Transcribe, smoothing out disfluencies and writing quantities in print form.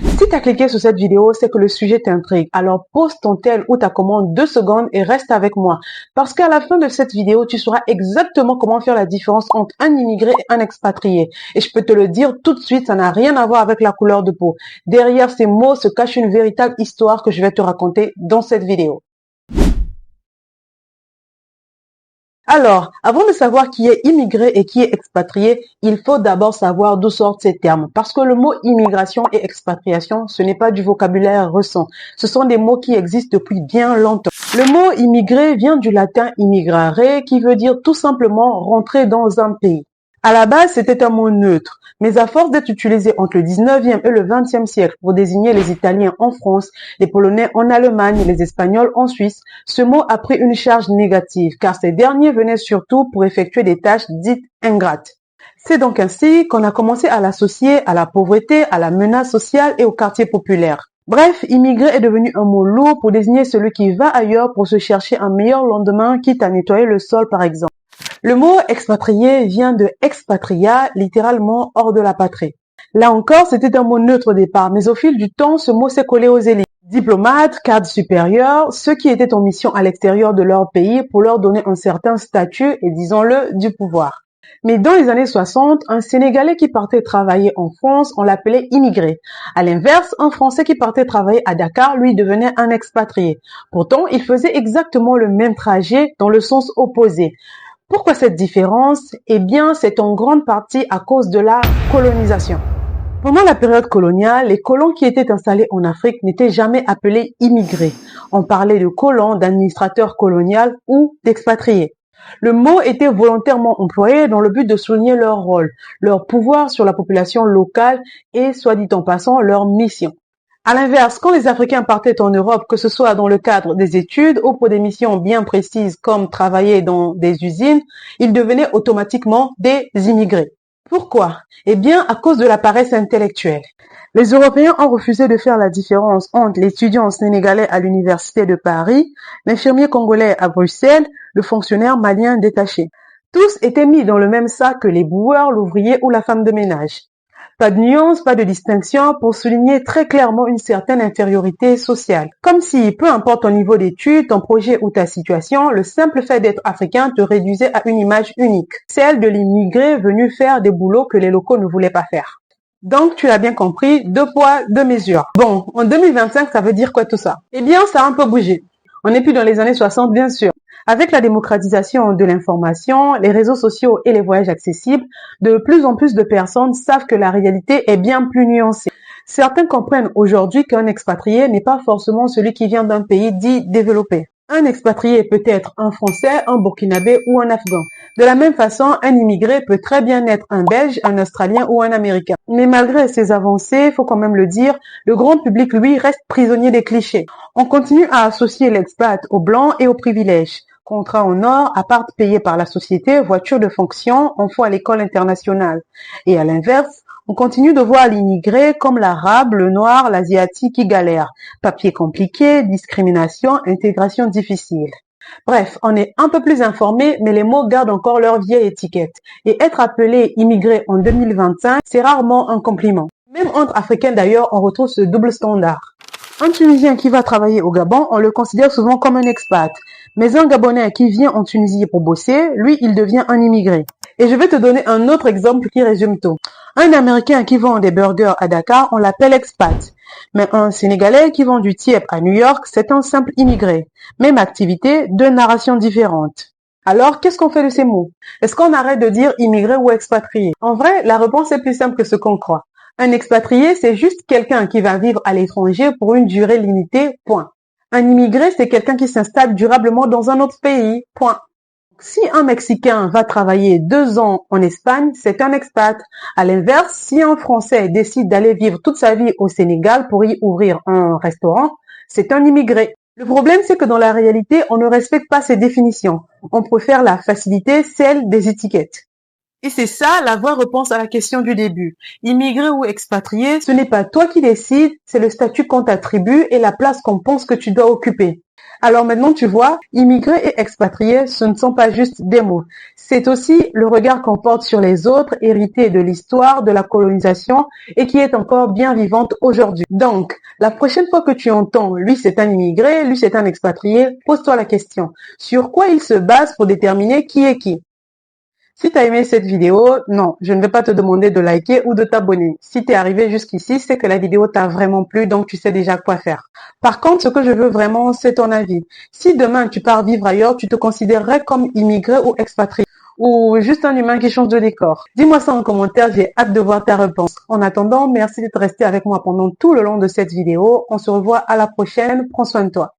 Si tu as cliqué sur cette vidéo, c'est que le sujet t'intrigue. Alors pose ton tel ou ta commande 2 secondes et reste avec moi. Parce qu'à la fin de cette vidéo, tu sauras exactement comment faire la différence entre un immigré et un expatrié. Et je peux te le dire tout de suite, ça n'a rien à voir avec la couleur de peau. Derrière ces mots se cache une véritable histoire que je vais te raconter dans cette vidéo. Alors, avant de savoir qui est immigré et qui est expatrié, il faut d'abord savoir d'où sortent ces termes. Parce que le mot immigration et expatriation, ce n'est pas du vocabulaire récent. Ce sont des mots qui existent depuis bien longtemps. Le mot immigré vient du latin immigrare, qui veut dire tout simplement rentrer dans un pays. À la base, c'était un mot neutre, mais à force d'être utilisé entre le 19e et le 20e siècle pour désigner les Italiens en France, les Polonais en Allemagne et les Espagnols en Suisse, ce mot a pris une charge négative, car ces derniers venaient surtout pour effectuer des tâches dites ingrates. C'est donc ainsi qu'on a commencé à l'associer à la pauvreté, à la menace sociale et au quartier populaire. Bref, immigré est devenu un mot lourd pour désigner celui qui va ailleurs pour se chercher un meilleur lendemain, quitte à nettoyer le sol par exemple. Le mot expatrié vient de expatria, littéralement hors de la patrie. Là encore, c'était un mot neutre au départ, mais au fil du temps, ce mot s'est collé aux élites. Diplomates, cadres supérieurs, ceux qui étaient en mission à l'extérieur de leur pays pour leur donner un certain statut et, disons-le, du pouvoir. Mais dans les années 60, un Sénégalais qui partait travailler en France, on l'appelait immigré. À l'inverse, un Français qui partait travailler à Dakar, lui, devenait un expatrié. Pourtant, il faisait exactement le même trajet dans le sens opposé. Pourquoi cette différence? Eh bien, c'est en grande partie à cause de la colonisation. Pendant la période coloniale, les colons qui étaient installés en Afrique n'étaient jamais appelés immigrés. On parlait de colons, d'administrateurs coloniaux ou d'expatriés. Le mot était volontairement employé dans le but de souligner leur rôle, leur pouvoir sur la population locale et, soit dit en passant, leur mission. À l'inverse, quand les Africains partaient en Europe, que ce soit dans le cadre des études ou pour des missions bien précises comme travailler dans des usines, ils devenaient automatiquement des immigrés. Pourquoi? Eh bien, à cause de la paresse intellectuelle. Les Européens ont refusé de faire la différence entre l'étudiant sénégalais à l'université de Paris, l'infirmier congolais à Bruxelles, le fonctionnaire malien détaché. Tous étaient mis dans le même sac que les boueurs, l'ouvrier ou la femme de ménage. Pas de nuance, pas de distinction pour souligner très clairement une certaine infériorité sociale. Comme si, peu importe ton niveau d'études, ton projet ou ta situation, le simple fait d'être africain te réduisait à une image unique, celle de l'immigré venu faire des boulots que les locaux ne voulaient pas faire. Donc, tu l'as bien compris, 2 poids, 2 mesures. Bon, en 2025, ça veut dire quoi tout ça? Eh bien, ça a un peu bougé. On n'est plus dans les années 60, bien sûr. Avec la démocratisation de l'information, les réseaux sociaux et les voyages accessibles, de plus en plus de personnes savent que la réalité est bien plus nuancée. Certains comprennent aujourd'hui qu'un expatrié n'est pas forcément celui qui vient d'un pays dit développé. Un expatrié peut être un Français, un Burkinabé ou un Afghan. De la même façon, un immigré peut très bien être un Belge, un Australien ou un Américain. Mais malgré ces avancées, faut quand même le dire, le grand public, lui, reste prisonnier des clichés. On continue à associer l'expat aux blancs et aux privilèges. Contrat en or, appart payé par la société, voiture de fonction, enfant à l'école internationale. Et à l'inverse, on continue de voir l'immigré comme l'arabe, le noir, l'asiatique qui galère. Papier compliqué, discrimination, intégration difficile. Bref, on est un peu plus informé, mais les mots gardent encore leur vieille étiquette. Et être appelé immigré en 2025, c'est rarement un compliment. Même entre Africains d'ailleurs, on retrouve ce double standard. Un Tunisien qui va travailler au Gabon, on le considère souvent comme un expat. Mais un Gabonais qui vient en Tunisie pour bosser, lui, il devient un immigré. Et je vais te donner un autre exemple qui résume tout. Un Américain qui vend des burgers à Dakar, on l'appelle expat. Mais un Sénégalais qui vend du tiep à New York, c'est un simple immigré. Même activité, 2 narrations différentes. Alors, qu'est-ce qu'on fait de ces mots? Est-ce qu'on arrête de dire immigré ou expatrié? En vrai, la réponse est plus simple que ce qu'on croit. Un expatrié, c'est juste quelqu'un qui va vivre à l'étranger pour une durée limitée, point. Un immigré, c'est quelqu'un qui s'installe durablement dans un autre pays, point. Si un Mexicain va travailler 2 ans en Espagne, c'est un expat. À l'inverse, si un Français décide d'aller vivre toute sa vie au Sénégal pour y ouvrir un restaurant, c'est un immigré. Le problème, c'est que dans la réalité, on ne respecte pas ces définitions. On préfère la facilité, celle des étiquettes. Et c'est ça, la vraie réponse à la question du début. Immigré ou expatrié, ce n'est pas toi qui décides, c'est le statut qu'on t'attribue et la place qu'on pense que tu dois occuper. Alors maintenant, tu vois, immigré et expatrié, ce ne sont pas juste des mots. C'est aussi le regard qu'on porte sur les autres, hérité de l'histoire, de la colonisation et qui est encore bien vivante aujourd'hui. Donc, la prochaine fois que tu entends lui c'est un immigré, lui c'est un expatrié, pose-toi la question. Sur quoi il se base pour déterminer qui est qui? Si tu as aimé cette vidéo, non, je ne vais pas te demander de liker ou de t'abonner. Si tu es arrivé jusqu'ici, c'est que la vidéo t'a vraiment plu, donc tu sais déjà quoi faire. Par contre, ce que je veux vraiment, c'est ton avis. Si demain tu pars vivre ailleurs, tu te considérerais comme immigré ou expatrié ou juste un humain qui change de décor? Dis-moi ça en commentaire, j'ai hâte de voir ta réponse. En attendant, merci d'être resté avec moi pendant tout le long de cette vidéo. On se revoit à la prochaine. Prends soin de toi.